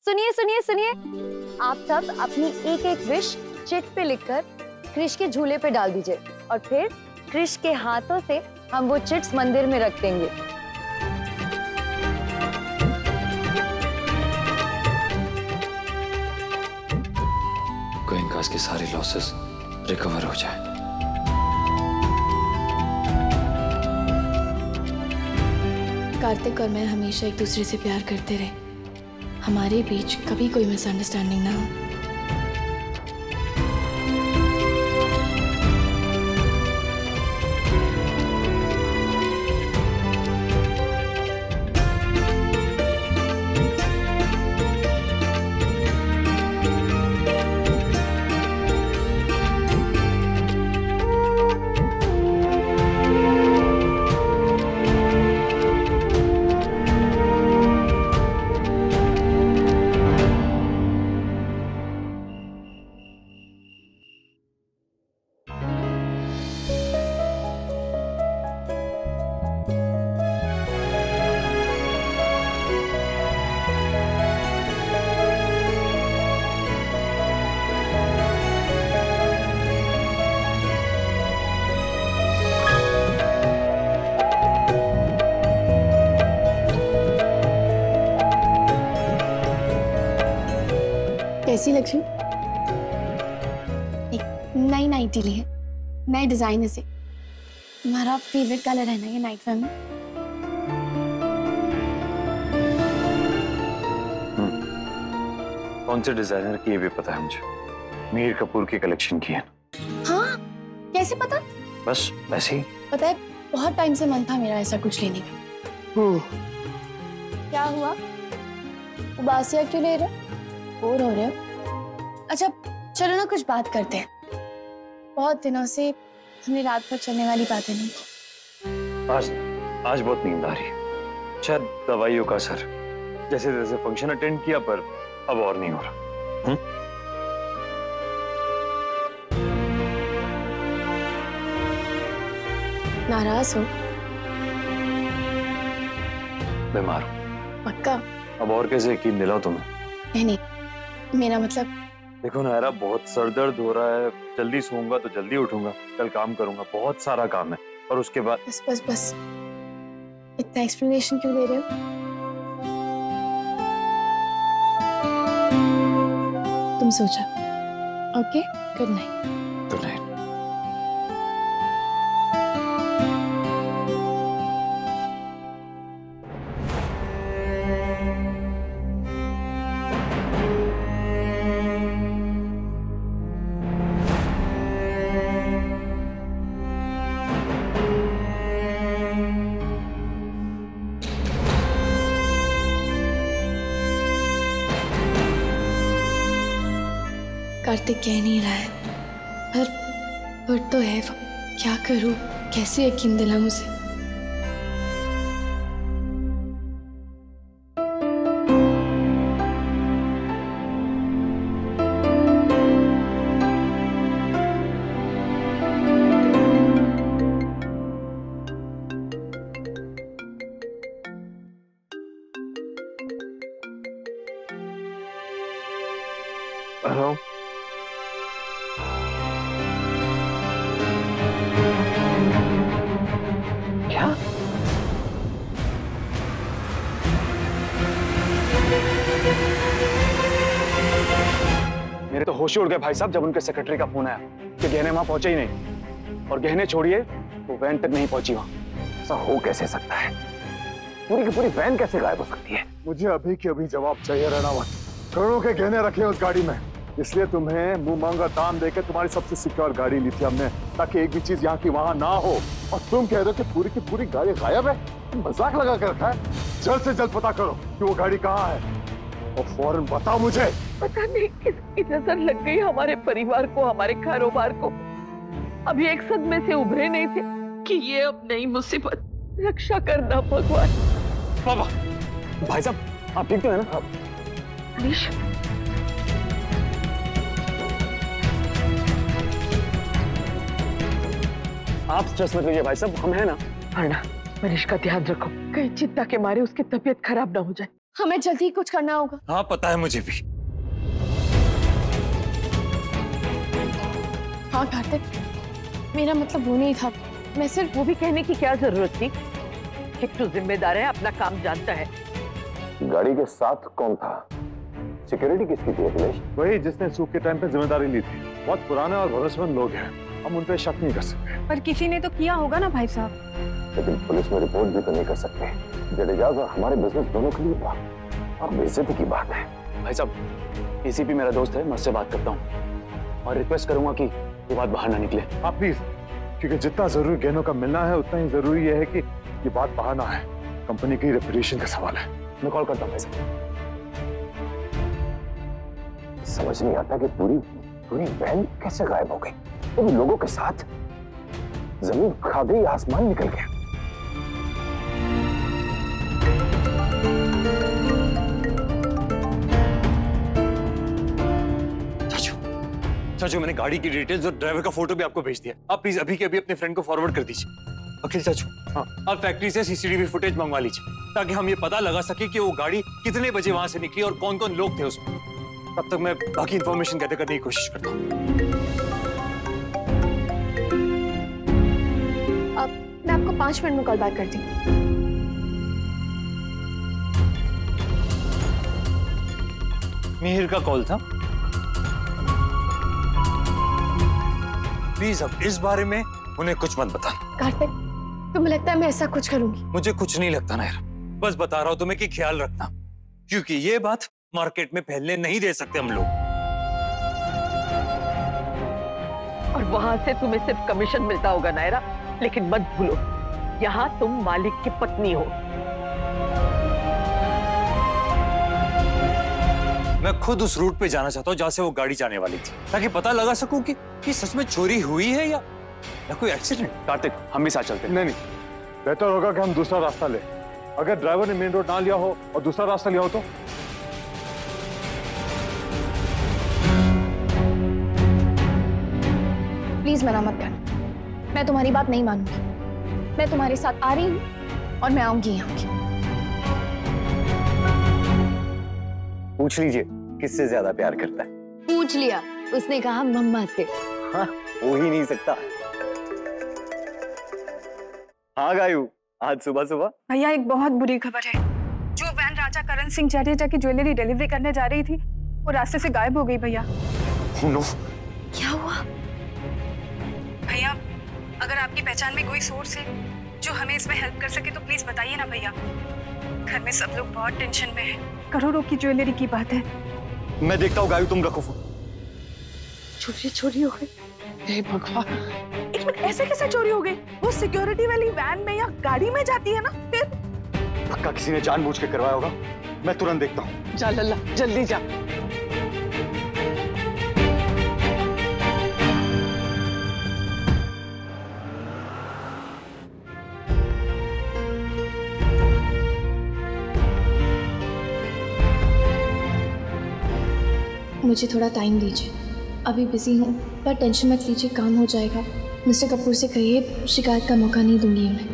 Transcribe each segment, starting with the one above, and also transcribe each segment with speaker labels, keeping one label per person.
Speaker 1: सुनिए सुनिए सुनिए, आप सब अपनी एक एक विश चिट पे लिखकर क्रिश के झूले पे डाल दीजिए और फिर क्रिश के हाथों से हम वो चिट्स मंदिर में रख देंगे।
Speaker 2: गोयनकास के सारे लॉसेस रिकवर हो जाए।
Speaker 3: कार्तिक और मैं हमेशा एक दूसरे से प्यार करते रहे, हमारे बीच कभी कोई मिसअंडरस्टैंडिंग ना हो। कैसी लक्ष्मी? एक नई नाइटी ली है, नए डिजाइन से। तुम्हारा फेवरेट कलर है ना ये नाइट वेयर में?
Speaker 2: कौन से डिजाइनर की ये भी पता है मुझे। मीर कपूर की कलेक्शन की है।
Speaker 3: हाँ, कैसे पता?
Speaker 2: बस वैसे ही।
Speaker 3: पता है, बहुत टाइम से मन था मेरा ऐसा कुछ लेने का। क्या हुआ? उबासियां क्यों ले रहे हो? बोर हो रहे हो? अच्छा चलो ना कुछ बात करते हैं। बहुत दिनों से हमने रात भर चलने वाली बातें नहीं की।
Speaker 2: आज बहुत नींद आ रही है। शायद दवाइयों का असर। जैसे जैसे फंक्शन अटेंड किया पर अब और नहीं हो रहा।
Speaker 3: नाराज हो?
Speaker 2: बीमार हूं।
Speaker 3: पक्का?
Speaker 2: अब और कैसे यकीन दिलाओ तुम्हें?
Speaker 3: नहीं, मेरा मतलब।
Speaker 2: देखो नायरा, बहुत सर दर्द हो रहा है। जल्दी सोऊंगा तो जल्दी उठूंगा। कल काम करूंगा, बहुत सारा काम है। और उसके बाद
Speaker 3: बस बस बस, इतना एक्सप्लेनेशन क्यों दे रहे हो? तुम सो जाओ। Okay, good night.
Speaker 2: Good night.
Speaker 3: Kartik कह नहीं रहा है, पर तो है वो। क्या करूं? कैसे यकीन दिलाऊं उसे?
Speaker 2: हेलो। क्या?
Speaker 4: मेरे तो होश ही उड़ गए भाई साहब जब उनके सेक्रेटरी का फोन आया कि गहने वहां पहुंचे ही नहीं। और गहने छोड़िए वो वैन तक नहीं पहुंची वहां। ऐसा हो कैसे सकता है? पूरी की पूरी वैन कैसे गायब हो सकती है?
Speaker 5: मुझे अभी के अभी जवाब चाहिए रनावत। करोड़ों के गहने रखे उस गाड़ी में, इसलिए तुम्हें मुंह मांगा दाम देकर तुम्हारी सबसे सिक्योर गाड़ी ली थी हमने, ताकि एक भी चीज यहाँ की वहां ना हो। और तुम कह रहे हो कि पूरी की पूरी गाड़ी गायब है? मजाक लगा कर रखा है। जल्द से जल्द पता करो कि वो गाड़ी कहाँ है और फौरन बताओ मुझे।
Speaker 6: पता नहीं किसकी नजर लग गई हमारे परिवार को, हमारे कारोबार को। अभी एक सदमे से उभरे नहीं थे कि ये अब नई मुसीबत। रक्षा करना भगवान।
Speaker 4: बाबा, भाई साहब आप ठीक तो है ना?
Speaker 6: हरीश,
Speaker 4: आप स्ट्रेस मत लीजिए भाई साहब, हम हैं ना।
Speaker 6: अर्णा, मनीष का ध्यान रखो, कहीं चिंता के मारे उसकी तबीयत खराब ना हो जाए।
Speaker 3: हमें जल्दी कुछ करना होगा।
Speaker 2: हाँ पता है मुझे भी।
Speaker 3: हाँ कार्तिक, मेरा मतलब वो नहीं था। मैं सिर्फ
Speaker 6: वो भी कहने की क्या जरूरत थी? किट्टू जिम्मेदार है, अपना काम जानता है।
Speaker 5: गाड़ी के साथ कौन था? सिक्योरिटी किसकी थी अखिलेश? वही जिसने सूख के टाइम पे जिम्मेदारी ली थी। बहुत पुराने और भरोसेमंद लोग हैं, हम उन पे शक नहीं कर सकते।
Speaker 3: पर किसी ने तो किया होगा ना भाई साहब।
Speaker 5: लेकिन पुलिस में रिपोर्ट भी तो नहीं कर सकते। जडेजा और हमारे बिजनेस दोनों के लिए अब बेइज्जती की बात है।
Speaker 4: भाई साहब, एसीपी मेरा दोस्त है, मैं उससे बात करता हूँ और रिक्वेस्ट करूंगा कि ये बात बाहर ना निकले।
Speaker 5: आप प्लीज, क्योंकि जितना जरूरी गहनों का मिलना है उतना ही जरूरी यह है कि ये बात बाहर ना है। कंपनी की रेपुटेशन का सवाल है।
Speaker 4: मैं कॉल करता हूँ भाई साहब।
Speaker 5: समझ नहीं आता कि पूरी वैन कैसे गायब हो गई। तो लोगों के साथ जमीन खा गई, आसमान निकल गया।
Speaker 2: चाचू मैंने गाड़ी की डिटेल्स और ड्राइवर का फोटो भी आपको भेज दिया। आप प्लीज अभी के अभी अपने फ्रेंड को फॉरवर्ड कर दीजिए। अखिल चाचू, हाँ आप फैक्ट्री से सीसीटीवी फुटेज मंगवा लीजिए ताकि हम ये पता लगा सके कि वो गाड़ी कितने बजे वहां से निकली और कौन कौन लोग थे उसमें। तब तक मैं बाकी इंफॉर्मेशन गैदर करने की कोशिश करता हूँ।
Speaker 3: अब मैं आपको 5 मिनट में कॉल बैक करती हूँ।
Speaker 2: मिहिर का कॉल था। प्लीज अब इस बारे में उन्हें कुछ मत बताना।
Speaker 3: कार्तिक, तुम्हें लगता है मैं ऐसा कुछ करूंगी?
Speaker 2: मुझे कुछ नहीं लगता नायरा, बस बता रहा हूं तुम्हें कि ख्याल रखना, क्योंकि ये बात मार्केट में फैलने नहीं दे सकते हम लोग।
Speaker 6: और वहां से तुम्हें सिर्फ कमीशन मिलता होगा नायरा, लेकिन मत भूलो यहाँ तुम मालिक की पत्नी हो।
Speaker 2: मैं खुद उस रूट पे जाना चाहता हूँ जहां से वो गाड़ी जाने वाली थी, ताकि पता लगा सकूं कि सच में चोरी हुई है या कोई एक्सीडेंट।
Speaker 4: कार्तिक, हम भी साथ चलते हैं।
Speaker 5: नहीं, बेहतर होगा कि हम दूसरा रास्ता ले। अगर ड्राइवर ने मेन रोड ना लिया हो और दूसरा रास्ता लिया हो तो?
Speaker 3: प्लीज मना मत करना, मैं तुम्हारी बात नहीं मानूंगी। मैं तुम्हारे साथ आ रही हूँ और मैं आऊंगी यहाँ की।
Speaker 2: पूछ लीजिए किससे ज्यादा प्यार करता है।
Speaker 1: पूछ लिया, उसने कहा मम्मा से।
Speaker 2: हाँ, हो ही नहीं सकता। हाँ गायू, आज सुबह सुबह
Speaker 7: भैया एक बहुत बुरी खबर है। जो वैन राजा करण सिंह जडेजा की ज्वेलरी डिलीवरी करने जा रही थी, वो रास्ते से गायब हो गई भैया।
Speaker 2: नो।
Speaker 1: क्या हुआ?
Speaker 7: भैया, अगर आपकी पहचान में कोई सोर्स है जो हमें इसमें हेल्प कर सके तो प्लीज बताइए ना भैया। घर में सब लोग बहुत टेंशन में हैं। करोड़ों की ज्वेलरी की बात है।
Speaker 2: मैं देखता हूँ गायू, तुम रखो फोन।
Speaker 6: चोरी हो गई। हे भगवान,
Speaker 7: एक मिनट, ऐसे कैसे चोरी हो गई? वो सिक्योरिटी वाली वैन में या गाड़ी में जाती है ना, फिर
Speaker 5: पक्का किसी ने जानबूझ के करवाया होगा। मैं तुरंत देखता हूँ।
Speaker 6: जा लल्ला, जल्दी जा।
Speaker 3: मुझे थोड़ा टाइम दीजिए, अभी बिजी हूँ, पर टेंशन मत लीजिए, काम हो जाएगा। मिस्टर कपूर से कहिए शिकायत का मौका नहीं दूंगी उन्हें।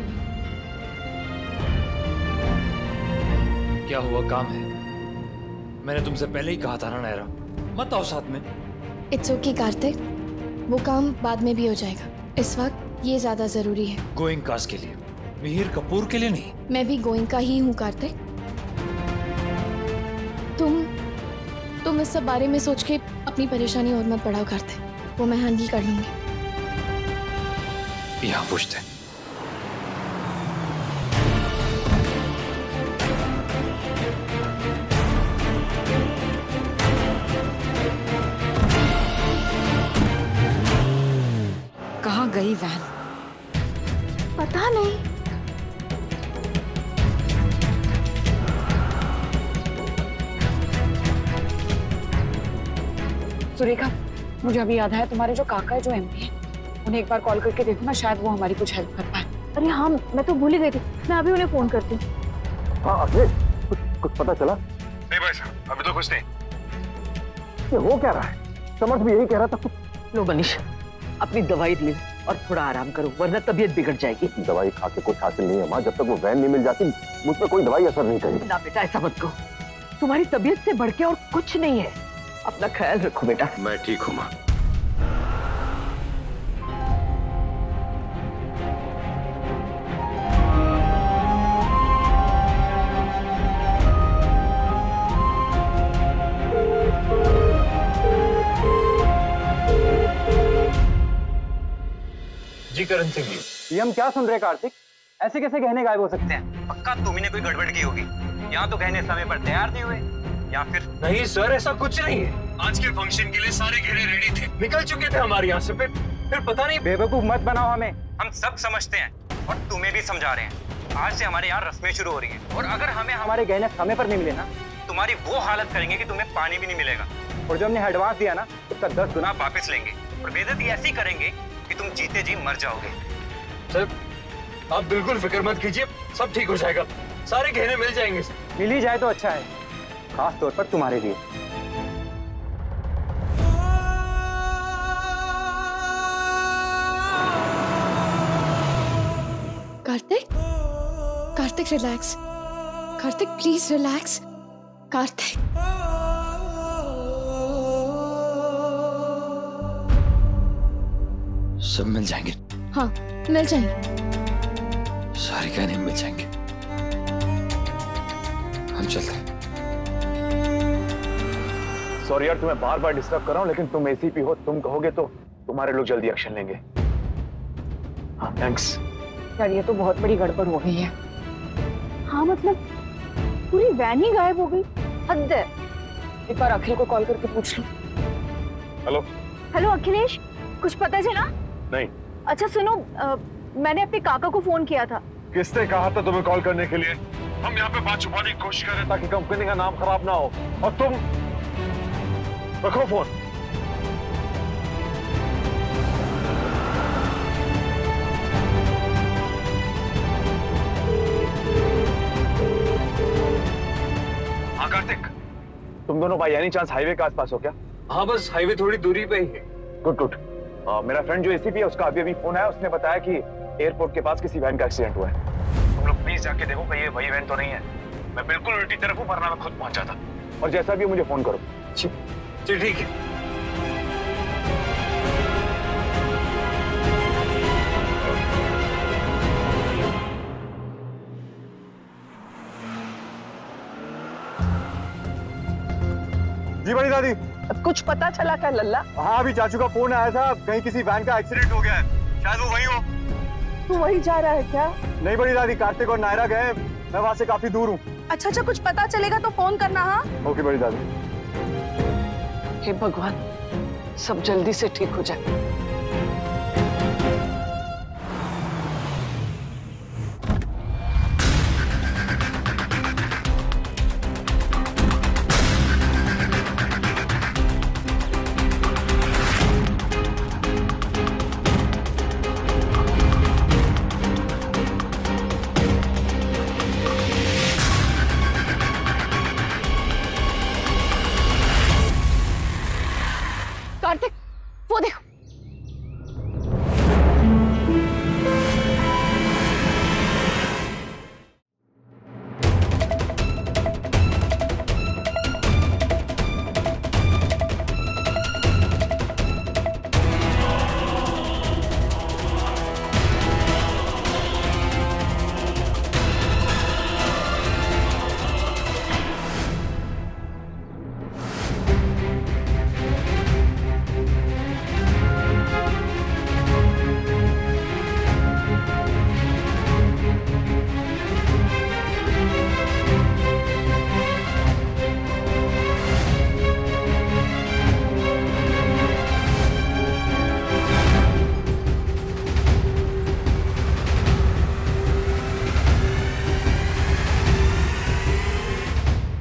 Speaker 2: क्या हुआ, काम है? मैंने तुमसे पहले ही कहा था ना नायरा, मत आओ साथ में।
Speaker 3: इट्स ओके कार्तिक, वो काम बाद में भी हो जाएगा। इस वक्त ये ज्यादा जरूरी है।
Speaker 2: गोइंग कास्ट के लिए, मिहिर कपूर के लिए नहीं।
Speaker 3: मैं भी गोइंग का ही हूँ कार्तिक। तुम इस सब बारे में सोच के अपनी परेशानी और मत बढ़ाओ कार्तिक, वो मैं हैंडल कर लूंगी।
Speaker 2: यहाँ पूछते हैं।
Speaker 6: कहाँ गई वैन?
Speaker 3: पता नहीं।
Speaker 7: सुरेखा, मुझे अभी याद आया, तुम्हारे जो काका है जो एमपी है, उन्हें एक बार कॉल करके देखो ना, शायद वो हमारी कुछ हेल्प कर पाए। अरे हाँ, मैं तो भूल ही गई थी, मैं अभी उन्हें फोन करती हूँ।
Speaker 5: हाँ अखिलेश, कुछ पता चला? नहीं भाई साहब, अभी तो कुछ नहीं। ये हो क्या रहा है? समर्थ भी यही कह रहा था कुछ।
Speaker 6: लो मनीष, अपनी दवाई ले और थोड़ा आराम करो, वरना तबीयत बिगड़ जाएगी।
Speaker 5: दवाई खा के कुछ हासिल नहीं है माँ, जब तक वो वैन नहीं मिल जाती मुझ पर कोई दवाई असर नहीं करेगी।
Speaker 6: ना बेटा, ऐसा मत कहो। तुम्हारी तबीयत से बढ़ के और कुछ नहीं है। अपना ख्याल रखो बेटा।
Speaker 2: मैं ठीक हूँ माँ। जी करण सिंह जी।
Speaker 4: ये हम क्या सुन रहे कार्तिक? ऐसे कैसे गहने गायब हो सकते हैं?
Speaker 8: पक्का तुम्ही ने कोई गड़बड़ की होगी। यहाँ तो गहने समय पर तैयार नहीं हुए, या फिर
Speaker 2: नहीं सर, ऐसा कुछ नहीं है। आज के फंक्शन के लिए सारे गहने रेडी थे, निकल चुके थे हमारे यहाँ से। फिर पता नहीं।
Speaker 4: बेवकूफ मत बनाओ हमें।
Speaker 8: हम सब समझते हैं और तुम्हें भी समझा रहे हैं। आज से हमारे यहाँ रस्में शुरू हो रही हैं और अगर हमें
Speaker 4: हमारे गहने समय पर नहीं मिले ना,
Speaker 8: तुम्हारी वो हालत करेंगे कि तुम्हें पानी भी नहीं मिलेगा।
Speaker 4: और जो हमने एडवांस दिया ना, उसका 10 गुना
Speaker 8: आप वापस लेंगे और बेइज्जती ऐसी करेंगे कि तुम जीते जी मर जाओगे।
Speaker 2: सर आप बिल्कुल फिक्र मत कीजिए, सब ठीक हो जाएगा। सारे गहने मिल जाएंगे सर।
Speaker 4: मिल ही जाए तो अच्छा है, खास तौर पर तुम्हारे लिए।
Speaker 3: Kartik, Kartik relax. Kartik please relax. Kartik
Speaker 2: सब मिल जाएंगे।
Speaker 3: हाँ मिल जाएंगे।
Speaker 2: सारे गहने मिल जाएंगे। हम चलते हैं।
Speaker 4: सॉरी यार, तुम्हें बार बार डिस्टर्ब कर रहा हूँ, लेकिन तुम एसीपी हो, तुम कहोगे तो तुम्हारे लोग जल्दी एक्शन लेंगे। हाँ थैंक्स।
Speaker 6: यार ये तो बहुत बड़ी गड़बड़ हो गई है।
Speaker 1: हाँ मतलब पूरी वैन ही गायब हो गई, हद है।
Speaker 6: एक बार अखिल को कॉल करके पूछ लो।
Speaker 5: हेलो
Speaker 1: हेलो अखिलेश, कुछ पता चला?
Speaker 5: नहीं।
Speaker 1: अच्छा सुनो, मैंने अपने काका को फोन किया था।
Speaker 5: किसने कहा था तुम्हें कॉल करने के लिए? हम यहाँ पे बात छुपाने की कोशिश कर रहे हैं ताकि कंपनी का नाम खराब ना हो, और तुम रखो फोन।
Speaker 4: हाँ कार्तिक, तुम दोनों भाई एनी चांस हाईवे के आसपास हो क्या?
Speaker 2: हाँ बस हाईवे थोड़ी दूरी पे ही है।
Speaker 4: Good good. मेरा फ्रेंड जो एसीपी है, उसका अभी फोन आया। उसने बताया कि एयरपोर्ट के पास किसी वैन का एक्सीडेंट हुआ है। तुम लोग प्लीज जाके देखो कि ये वही वैन तो नहीं है। मैं बिल्कुल उल्टी तरफ हूँ, वरना मैं खुद पहुंचा था। और जैसा भी मुझे फोन करो।
Speaker 2: चल ठीक है।
Speaker 5: जी बड़ी दादी।
Speaker 6: कुछ पता चला क्या लल्ला?
Speaker 5: हाँ अभी चाचू का फोन आया था, कहीं किसी वैन का एक्सीडेंट हो गया है, शायद वो वही हो।
Speaker 6: तू वही जा रहा है क्या?
Speaker 5: नहीं बड़ी दादी, कार्तिक और नायरा गए, मैं वहां से काफी दूर हूँ।
Speaker 1: अच्छा अच्छा, कुछ पता चलेगा तो फोन करना। हाँ
Speaker 5: ओके बड़ी दादी।
Speaker 6: हे भगवान, सब जल्दी से ठीक हो जाए।
Speaker 3: कार्तिक वो देखो।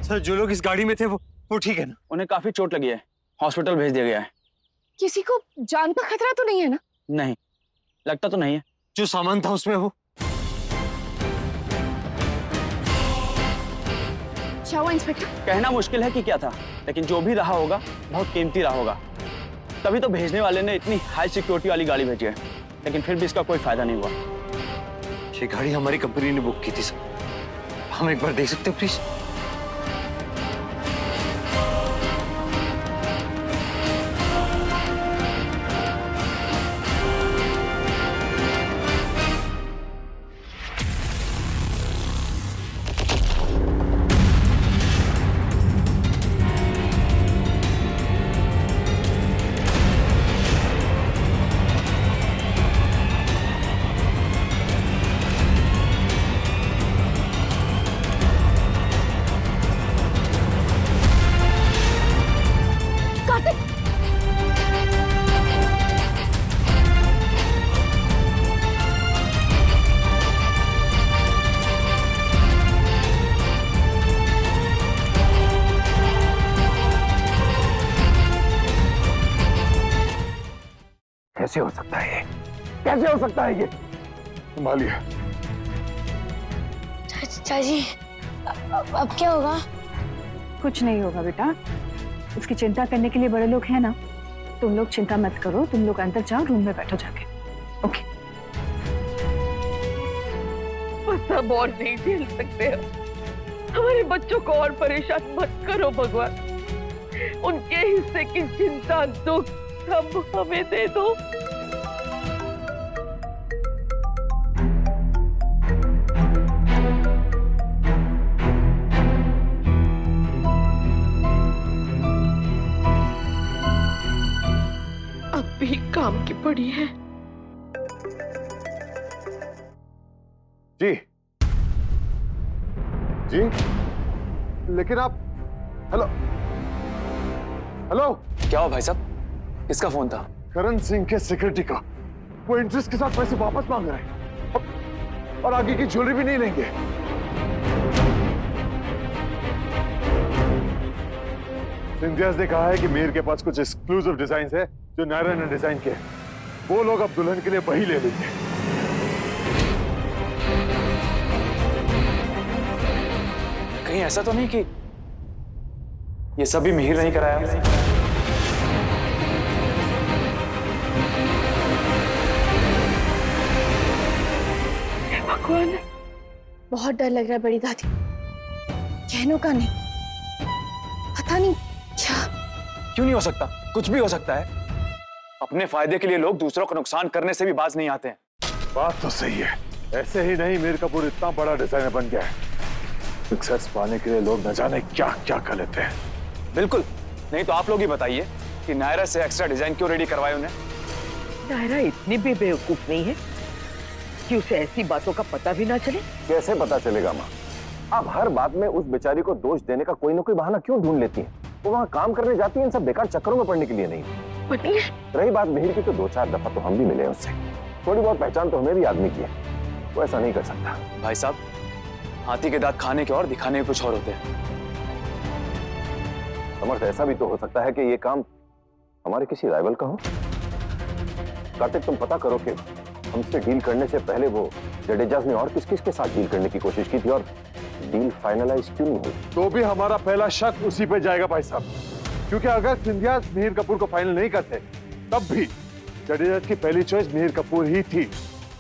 Speaker 2: सर जो लोग इस गाड़ी में थे वो ठीक है ना?
Speaker 4: उन्हें काफी चोट लगी है, हॉस्पिटल भेज दिया गया है।
Speaker 3: किसी को जान का खतरा तो नहीं है ना?
Speaker 4: नहीं, लगता तो नहीं है।
Speaker 2: जो सामान था उसमें वो
Speaker 3: क्या हुआ इंस्पेक्टर?
Speaker 4: कहना मुश्किल है कि क्या था, लेकिन जो भी रहा होगा बहुत कीमती रहा होगा। तभी तो भेजने वाले ने इतनी हाई सिक्योरिटी वाली गाड़ी भेजी है, लेकिन फिर भी इसका कोई फायदा नहीं हुआ।
Speaker 2: ये गाड़ी हमारी कंपनी ने बुक की थी सर, हम एक बार देख सकते हैं प्लीज?
Speaker 5: कैसे हो सकता है ये? कैसे हो सकता है ये? संभालिए।
Speaker 3: चाची, अब क्या होगा?
Speaker 7: कुछ नहीं होगा बेटा, उसकी चिंता करने के लिए बड़े लोग हैं ना। तुम लोग चिंता मत करो, तुम लोग अंदर जाओ, रूम में बैठो जाके। ओके।
Speaker 6: बस अब और नहीं झेल सकते हम। हमारे बच्चों को और परेशान मत करो भगवान। उनके हिस्से की चिंता दुख सब हमें दे दो। अब भी काम की पड़ी है।
Speaker 5: जी जी, लेकिन आप, हेलो हेलो,
Speaker 4: क्या हो भाई साहब? किसका फोन था?
Speaker 5: करण सिंह के सिक्योरिटी का। वो इंटरेस्ट के साथ पैसे वापस मांग रहे हैं और आगे की ज्वेलरी भी नहीं लेंगे। सिंधिया ने कहा है कि मीर के पास कुछ एक्सक्लूसिव डिजाइन है जो नायरा ने डिजाइन किए। वो लोग अब दुल्हन के लिए वही ले लेंगे।
Speaker 4: कहीं ऐसा तो नहीं कि ये सब भी मिहिर नहीं कराया?
Speaker 6: भगवान,
Speaker 3: बहुत डर लग रहा है बड़ी दादी। कहनों का नहीं, पता नहीं क्या।
Speaker 4: क्यों नहीं हो सकता? कुछ भी हो सकता है। अपने फायदे के लिए लोग दूसरों को नुकसान करने से भी बाज नहीं आते हैं।
Speaker 5: बात तो सही है। ऐसे ही नहीं मीर कपूर इतना बड़ा डिजाइनर बन गया है, सक्सेस पाने के लिए लोग न जाने क्या क्या कर लेते हैं।
Speaker 4: बिल्कुल नहीं तो आप लोग ही बताइए कि नायरा से एक्स्ट्रा डिजाइन क्यों रेडी करवाए उन्हें?
Speaker 6: नायरा इतनी भी बेवकूफ नहीं है कि उसे ऐसी बातों का पता भी ना चले।
Speaker 9: कैसे पता चलेगा माँ? आप हर बात में उस बेचारी को दोष देने का कोई ना कोई बहाना क्यों ढूंढ लेती हैं? वो वहाँ काम करने जाती है इन सब बेकार चक्करों में पड़ने के लिए नहीं।
Speaker 6: मनीष,
Speaker 9: रही बात मिहिर की, तो 2-4 दफा तो हम भी मिले उससे। थोड़ी बहुत पहचान तो हमें भी आदमी की है। वो ऐसा नहीं कर सकता।
Speaker 4: भाई साहब, हाथी के दांत खाने के और दिखाने के कुछ और होते हैं।
Speaker 9: समर्थ, ऐसा भी तो हो सकता है कि ये काम हमारे किसी राइवल का हो। कार्तिक, तुम पता करो कि हमसे डील करने से पहले वो जडेजास ने और किस किस के साथ डील करने की कोशिश की थी और डील फाइनलाइज क्यों नहीं हुई?
Speaker 5: तो भी हमारा पहला शक उसी पे जाएगा भाई साहब, क्योंकि अगर सिंधिया मिहिर कपूर को फाइनल नहीं करते तब भी जडेजा की पहली चॉइस मिहिर कपूर ही थी।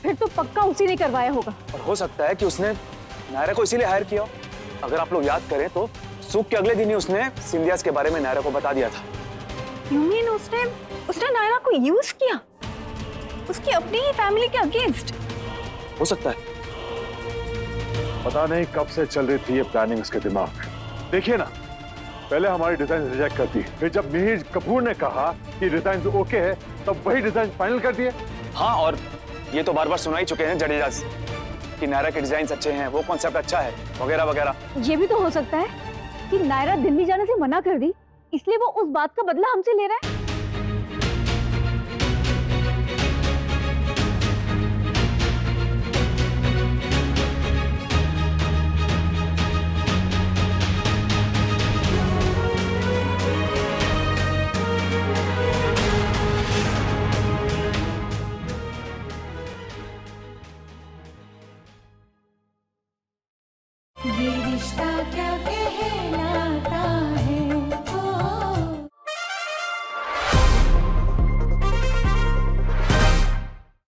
Speaker 7: फिर तो पक्का उसी ने करवाया होगा।
Speaker 4: और हो सकता है कि उसने नायरा को इसीलिए हायर किया। अगर आप लोग याद करें तो सूख के अगले दिन ही उसने सिंधियास के बारे में नायरा को बता दिया था।
Speaker 7: You mean उसने नायरा को यूज किया उसकी अपनी ही फैमिली के अगेंस्ट?
Speaker 4: हो सकता है।
Speaker 5: पता नहीं कब से चल रही थी ये प्लानिंग उसके दिमाग में। देखिए ना, पहले हमारी डिजाइन रिजेक्ट कर दी, फिर जब मिहिर कपूर ने कहा कि डिजाइन तो ओके है तब वही डिजाइन फाइनल कर दिए।
Speaker 4: हाँ, और ये तो बार बार सुना ही चुके हैं जडेजास कि नायरा के डिजाइन अच्छे हैं, वो कॉन्सेप्ट अच्छा है, वगैरह वगैरह।
Speaker 7: ये भी तो हो सकता है कि नायरा दिल्ली जाने से मना कर दी, इसलिए वो उस बात का बदला हमसे ले रहा है।
Speaker 10: ये रिश्ता क्या है?